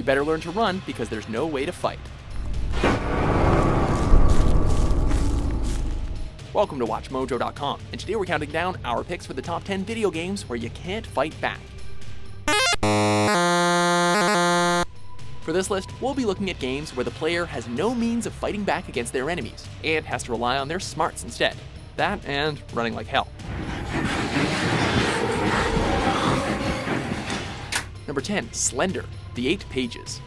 better learn to run because there's no way to fight. Welcome to WatchMojo.com, and today we're counting down our picks for the top 10 video games where you can't fight back. For this list, we'll be looking at games where the player has no means of fighting back against their enemies, and has to rely on their smarts instead. That and running like hell. Number 10, Slender, The 8 Pages.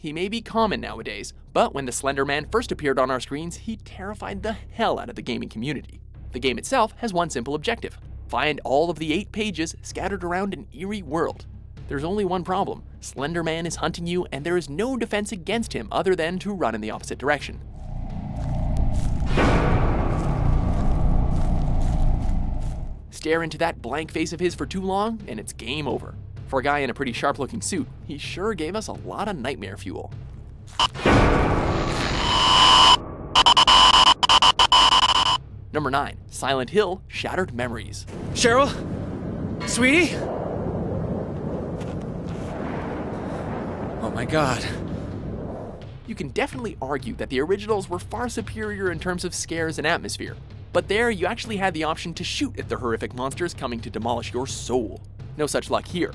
He may be common nowadays, but when the Slender Man first appeared on our screens, he terrified the hell out of the gaming community. The game itself has one simple objective: find all of the 8 pages scattered around an eerie world. There's only one problem: Slender Man is hunting you, and there is no defense against him other than to run in the opposite direction. Stare into that blank face of his for too long, and it's game over. For a guy in a pretty sharp-looking suit, he sure gave us a lot of nightmare fuel. Number 9, Silent Hill, Shattered Memories. Cheryl? Sweetie? Oh my god. You can definitely argue that the originals were far superior in terms of scares and atmosphere, but there you actually had the option to shoot at the horrific monsters coming to demolish your soul. No such luck here.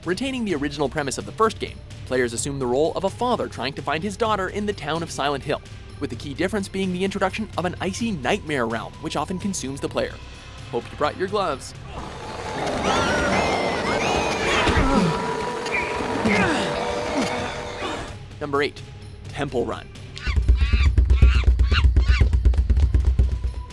Retaining the original premise of the first game, players assume the role of a father trying to find his daughter in the town of Silent Hill, with the key difference being the introduction of an icy nightmare realm, which often consumes the player. Hope you brought your gloves. Number 8, Temple Run.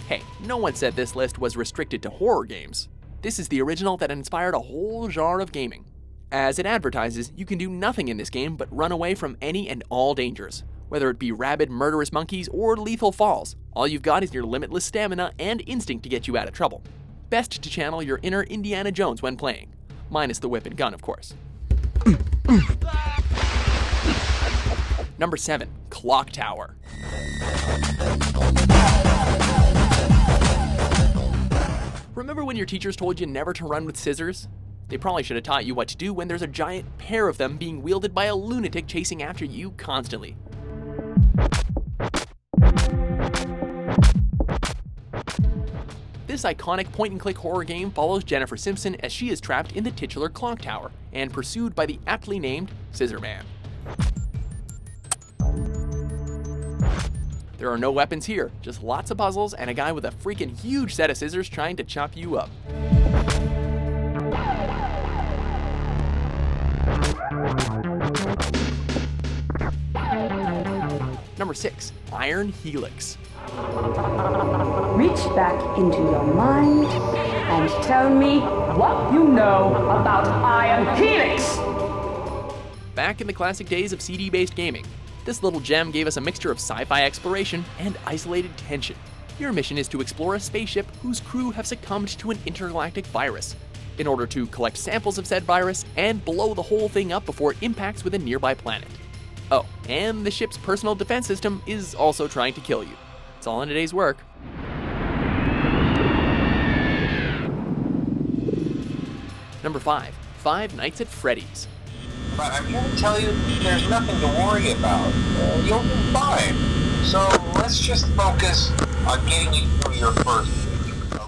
Hey, no one said this list was restricted to horror games. This is the original that inspired a whole genre of gaming. As it advertises, you can do nothing in this game but run away from any and all dangers. Whether it be rabid, murderous monkeys or lethal falls, all you've got is your limitless stamina and instinct to get you out of trouble. Best to channel your inner Indiana Jones when playing. Minus the whip and gun, of course. Number 7, Clock Tower. Remember when your teachers told you never to run with scissors? They probably should have taught you what to do when there's a giant pair of them being wielded by a lunatic chasing after you constantly. This iconic point-and-click horror game follows Jennifer Simpson as she is trapped in the titular clock tower and pursued by the aptly named Scissor Man. There are no weapons here, just lots of puzzles and a guy with a freaking huge set of scissors trying to chop you up. Number 6, Iron Helix. Reach back into your mind and tell me what you know about Iron Helix. Back in the classic days of CD-based gaming, this little gem gave us a mixture of sci-fi exploration and isolated tension. Your mission is to explore a spaceship whose crew have succumbed to an intergalactic virus, in order to collect samples of said virus and blow the whole thing up before it impacts with a nearby planet. Oh, and the ship's personal defense system is also trying to kill you. It's all in a day's work. Number 5, Five Nights at Freddy's. But I'm here to tell you there's nothing to worry about. You'll be fine. So let's just focus on getting you through your first week.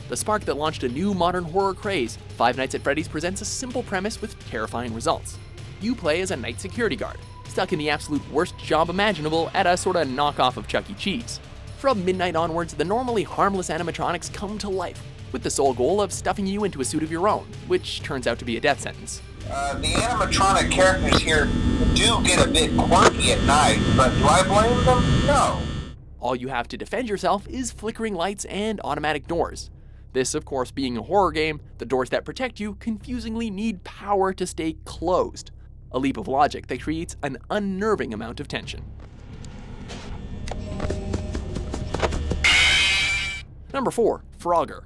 The spark that launched a new modern horror craze, Five Nights at Freddy's presents a simple premise with terrifying results. You play as a night security guard, stuck in the absolute worst job imaginable at a sorta knockoff of Chuck E. Cheese. From midnight onwards, the normally harmless animatronics come to life, with the sole goal of stuffing you into a suit of your own, which turns out to be a death sentence. The animatronic characters here do get a bit quirky at night, but do I blame them? No. All you have to defend yourself is flickering lights and automatic doors. This, of course, being a horror game, the doors that protect you confusingly need power to stay closed. A leap of logic that creates an unnerving amount of tension. Number 4, Frogger.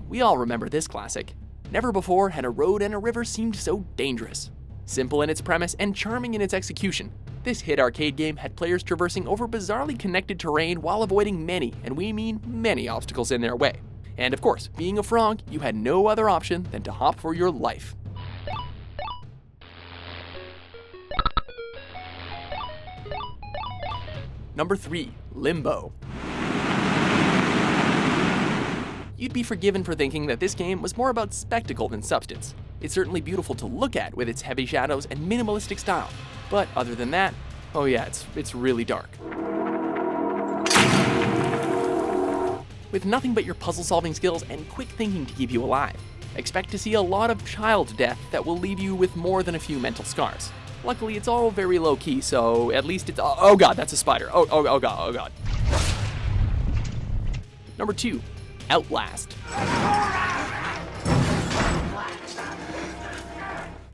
We all remember this classic. Never before had a road and a river seemed so dangerous. Simple in its premise and charming in its execution, This hit arcade game had players traversing over bizarrely connected terrain while avoiding many, and we mean many, obstacles in their way. And of course, being a frog, you had no other option than to hop for your life. Number 3. Limbo. You'd be forgiven for thinking that this game was more about spectacle than substance. It's certainly beautiful to look at with its heavy shadows and minimalistic style. But other than that, oh yeah, it's really dark. With nothing but your puzzle-solving skills and quick thinking to keep you alive, expect to see a lot of child death that will leave you with more than a few mental scars. Luckily, it's all very low-key, so at least it's... Oh god, that's a spider. Oh god. Number 2. Outlast.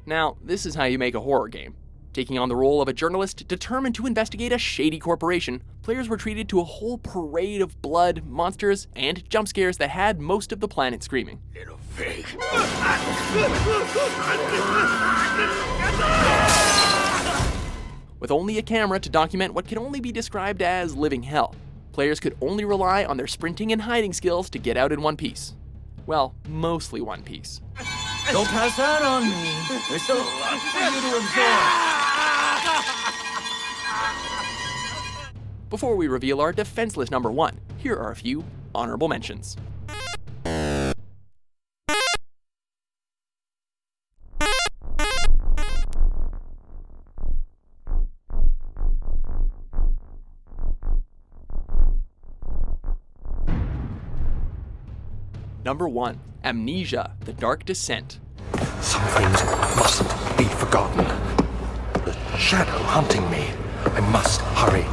Now, this is how you make a horror game. Taking on the role of a journalist determined to investigate a shady corporation, players were treated to a whole parade of blood, monsters, and jump scares that had most of the planet screaming. Little pig. With only a camera to document what can only be described as living hell, players could only rely on their sprinting and hiding skills to get out in one piece. Well, mostly one piece. Don't pass that on me. There's still a lot for you to absorb. Before we reveal our defenseless number 1, here are a few honorable mentions. Number 1, Amnesia, The Dark Descent. Some things mustn't be forgotten. The shadow hunting me. I must hurry.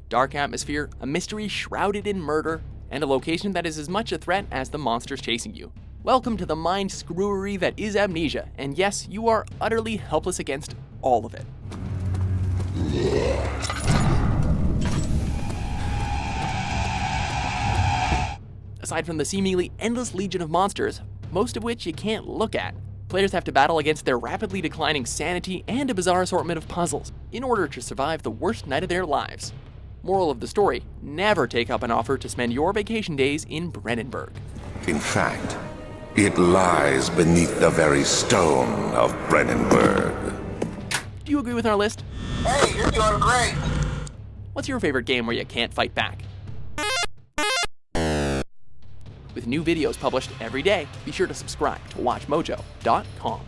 Dark atmosphere, a mystery shrouded in murder, and a location that is as much a threat as the monsters chasing you. Welcome to the mind screwery that is Amnesia, and yes, you are utterly helpless against all of it. Aside from the seemingly endless legion of monsters, most of which you can't look at, players have to battle against their rapidly declining sanity and a bizarre assortment of puzzles in order to survive the worst night of their lives. Moral of the story, never take up an offer to spend your vacation days in Brennenburg. In fact, it lies beneath the very stone of Brennenburg. Do you agree with our list? Hey, you're doing great. What's your favorite game where you can't fight back? With new videos published every day, be sure to subscribe to WatchMojo.com.